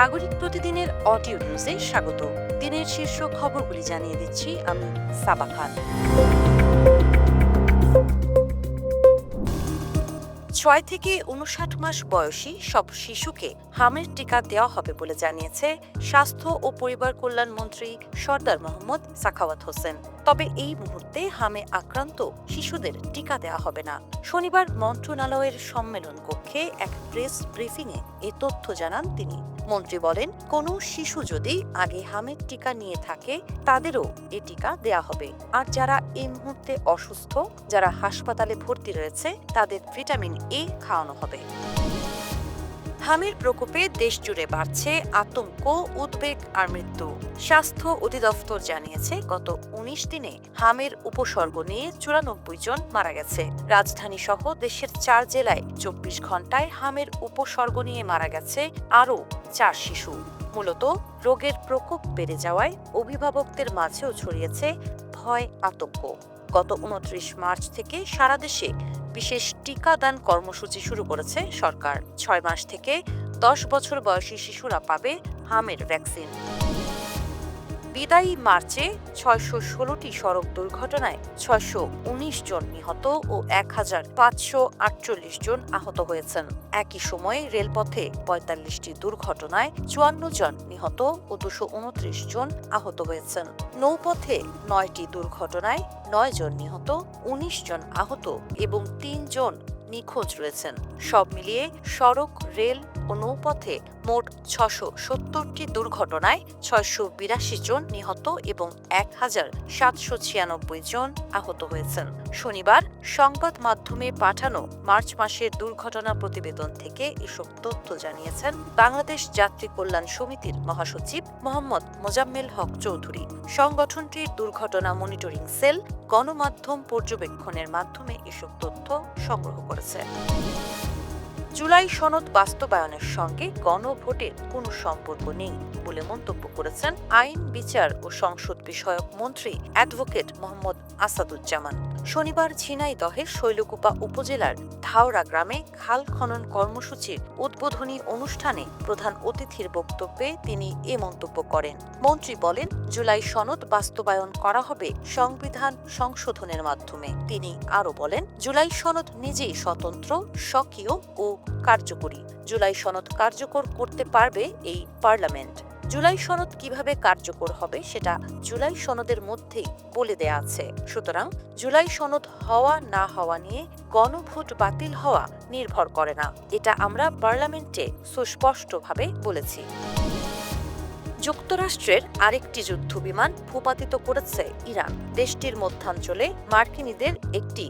নাগরিক প্রতিদিনের অডিও নিউজে স্বাগত। দিনের শীর্ষ খবরগুলি জানিয়ে দিচ্ছি আমি সাবা খান। ৬ থেকে ৫৯ মাস বয়সী সব শিশুকে হামের টিকা দেওয়া হবে বলে জানিয়েছে স্বাস্থ্য ও পরিবার কল্যাণ মন্ত্রী সরদার মোহাম্মদ সাখাওয়াত হোসেন। তবে এই মুহূর্তে হামে আক্রান্ত শিশুদের টিকা দেওয়া হবে না। শনিবার মন্ত্রণালয়ের সম্মেলন কক্ষে এক প্রেস ব্রিফিংয়ে এ তথ্য জানান তিনি। মন্ত্রী বলেন, কোনো শিশু যদি আগে হামের টিকা নিয়ে থাকে তাদেরও এ টিকা দেয়া হবে। আর যারা এই মুহূর্তে অসুস্থ, যারা হাসপাতালে ভর্তি রয়েছে, তাদের ভিটামিন এ খাওয়ানো হবে। হামের প্রকোপে দেশ জুড়ে বাড়ছে আতঙ্ক, উদ্বেগ আর মৃত্যু। স্বাস্থ্য অধিদপ্তর জানিয়েছে গত ১৯ দিনে হামের উপসর্গ নিয়ে ৯৪ জন মারা গেছে। রাজধানী সহ দেশের ৪ জেলায় ২৪ ঘন্টায় হামের উপসর্গ নিয়ে মারা গেছে আরও ৪ শিশু। মূলত রোগের প্রকোপ বেড়ে যাওয়ায় অভিভাবকদের মাঝেও ছড়িয়েছে ভয়, আতঙ্ক। গত ২৯ মার্চ থেকে সারা দেশে বিশেষ টিকাদান কর্মসূচি শুরু করেছে সরকার। ৬ মাস থেকে ১০ বছর বয়সী শিশুরা পাবে হামের ভ্যাকসিন। বিদায়ী মার্চে ৬১৬টি সড়ক দুর্ঘটনায় ৬১৯ জন নিহত ও ১,৫৪৮ জন আহত হয়েছেন। একই সময়ে রেলপথে ৪৫টি দুর্ঘটনায় ৫৪ জন নিহত ও ২২৯ জন আহত হয়েছেন। নৌপথে ৯টি দুর্ঘটনায় ৯ জন নিহত, ১৯ জন আহত এবং ৩ জন নিখোঁজ রয়েছেন। সব মিলিয়ে সড়ক, রেল ও নৌপথে মোট ৬৭০টি দুর্ঘটনায় ৬৮২ জন নিহত এবং ১,৭৯৬ জন আহত হয়েছেন। শনিবার সংবাদ মাধ্যমে পাঠানো মার্চ মাসের দুর্ঘটনা প্রতিবেদন থেকে এসব তথ্য জানিয়েছেন বাংলাদেশ যাত্রী কল্যাণ সমিতির মহাসচিব মোহাম্মদ মোজাম্মেল হক চৌধুরী। সংগঠনটির দুর্ঘটনা মনিটরিং সেল গণমাধ্যম পর্যবেক্ষণের মাধ্যমে এসব তথ্য সংগ্রহ করেছে। জুলাই সনদ বাস্তবায়নের সঙ্গে গণভোটের কোনো সম্পর্ক নেই বলে মন্তব্য করেছেন আইন, বিচার ও সংসদ বিষয়ক মন্ত্রী অ্যাডভোকেট মোহাম্মদ আসাদুজ্জামান। শনিবার ঝিনাইদহের শৈলকুপা উপজেলার ধাওড়া গ্রামে খাল খনন কর্মসূচির উদ্বোধনী অনুষ্ঠানে প্রধান অতিথির বক্তব্যে তিনি এ মন্তব্য করেন। মন্ত্রী বলেন, জুলাই সনদ বাস্তবায়ন করা হবে সংবিধান সংশোধনের মাধ্যমে। তিনি আরও বলেন, জুলাই সনদ নিজেই স্বতন্ত্র, স্বকীয় ও কার্যকরী। জুলাই সনদ কার্যকর করতে পারবে এই পার্লামেন্ট। জুলাই সনদ কিভাবে কার্যকর হবে সেটা জুলাই সনদের মধ্যেই বলে দেয়া আছে। সুতরাং জুলাই সনদ হওয়া না হওয়া নিয়ে গণভোট বাতিল হওয়া নির্ভর করে না। এটা আমরা পার্লামেন্টে সুস্পষ্টভাবে বলেছি। যুক্তরাষ্ট্রের আরেকটি যুদ্ধবিমান ভূপাতিত করেছে ইরান। দেশটির মধ্যাঞ্চলে মার্কিনীদের একটি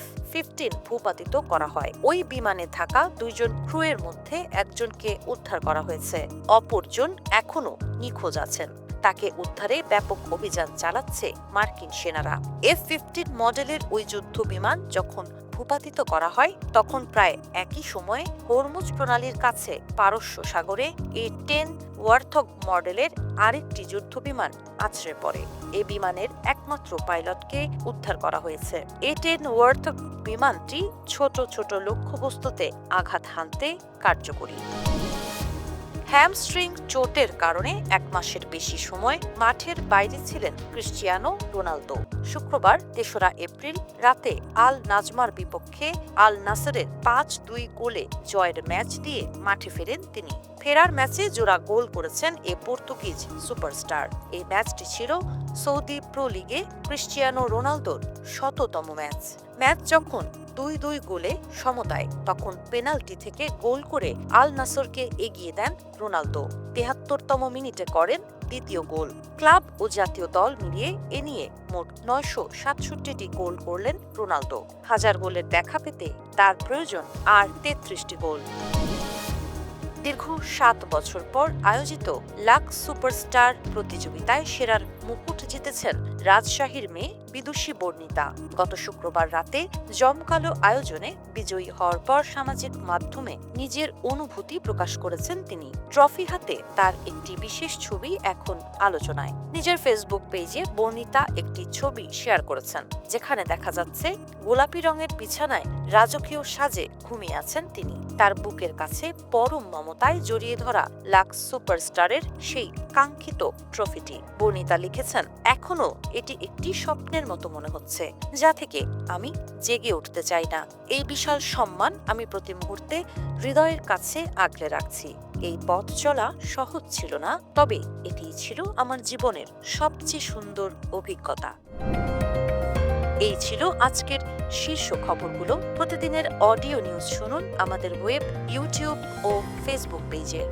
F-15 ভূপাতিত করা হয়। ওই বিমানে থাকা ২ জন ক্রুয়ের মধ্যে একজনকে উদ্ধার করা হয়েছে। অপরজন এখনও নিখোঁজ আছেন। তাকে উদ্ধারে ব্যাপক অভিযান চালাচ্ছে মার্কিন সেনারা। F-15 মডেলের ওই যুদ্ধবিমান যখন ভূপাতিত করা হয় তখন প্রায় একই সময়ে হরমুজ প্রণালীর কাছে পারস্য সাগরে A-10 ওয়ার্থগ মডেলের আরেকটি যুদ্ধবিমান আছড়ে পড়ে। এ বিমানের একমাত্র পাইলটকে উদ্ধার করা হয়েছে। A-10 ওয়ার্থগ বিমানটি ছোট ছোট লক্ষ্যবস্তুতে আঘাত হানতে কার্যকরী। হ্যামস্ট্রিং চোটের কারণে ১ মাসের বেশি সময় মাঠের বাইরে ছিলেন ক্রিস্টিয়ানো রোনালদো। শুক্রবার ৩রা এপ্রিল রাতে আল নাজমার বিপক্ষে আল নাসরের ৫-২ গোলে জয়ের ম্যাচ দিয়ে মাঠে ফেরেন তিনি। ফেরার ম্যাচে জোড়া গোল করেছেন এ পর্তুগিজ সুপারস্টার। এই ম্যাচটি ছিল সৌদি প্রো লিগে ক্রিস্টিয়ানো রোনালদোর ১০০তম ম্যাচ। ম্যাচ যখন ২-২ গোলে সমতায়, তখন পেনাল্টি থেকে গোল করে আল নাসরকে এগিয়ে দেন রোনালদো। ৭৩তম মিনিটে করেন দ্বিতীয় গোল। ক্লাব ও জাতীয় দল মিলিয়ে এ নিয়ে মোট ৯৬৭টি গোল করলেন রোনালদো। ১০০০ গোলের দেখা পেতে তার প্রয়োজন আর ৩৩টি গোল। দীর্ঘ ৭ বছর পর আয়োজিত লাক্স সুপারস্টার প্রতিযোগিতায় সেরার মুকুট জিতেছেন রাজশাহীর মেয়ে বিদুষী বর্ণিতা। গত শুক্রবার রাতে জমকালো আয়োজনে বিজয়ী হওয়ার পর সামাজিক মাধ্যমে নিজের অনুভূতি প্রকাশ করেছেন তিনি। ট্রফি হাতে তার একটি বিশেষ ছবি এখন আলোচনায়। নিজের ফেসবুক পেজে বর্ণিতা একটি ছবি শেয়ার করেছেন, যেখানে দেখা যাচ্ছে গোলাপি রঙের বিছানায় রাজকীয় সাজে ঘুমিয়ে আছেন তিনি। তার বুকের কাছে পরম মমতায় জড়িয়ে ধরা লাক্স সুপারস্টারের সেই কাঙ্ক্ষিত ট্রফিটি। বর্ণিতা লিখেছেন, এখনো এটি একটি স্বপ্নের মতো মনে হচ্ছে, যা থেকে আমি জেগে উঠতে চাই না। এই বিশাল সম্মান আমি প্রতি মুহূর্তে হৃদয়ের কাছে আগলে রাখছি। এই পথ চলা সহজ ছিল না, তবে এটি ছিল আমার জীবনের সবচেয়ে সুন্দর অভিজ্ঞতা। এই ছিল আজকের শীর্ষ খবরগুলো। প্রতিদিনের অডিও নিউজ শুনুন আমাদের ওয়েব, ইউটিউব ও ফেসবুক পেজে।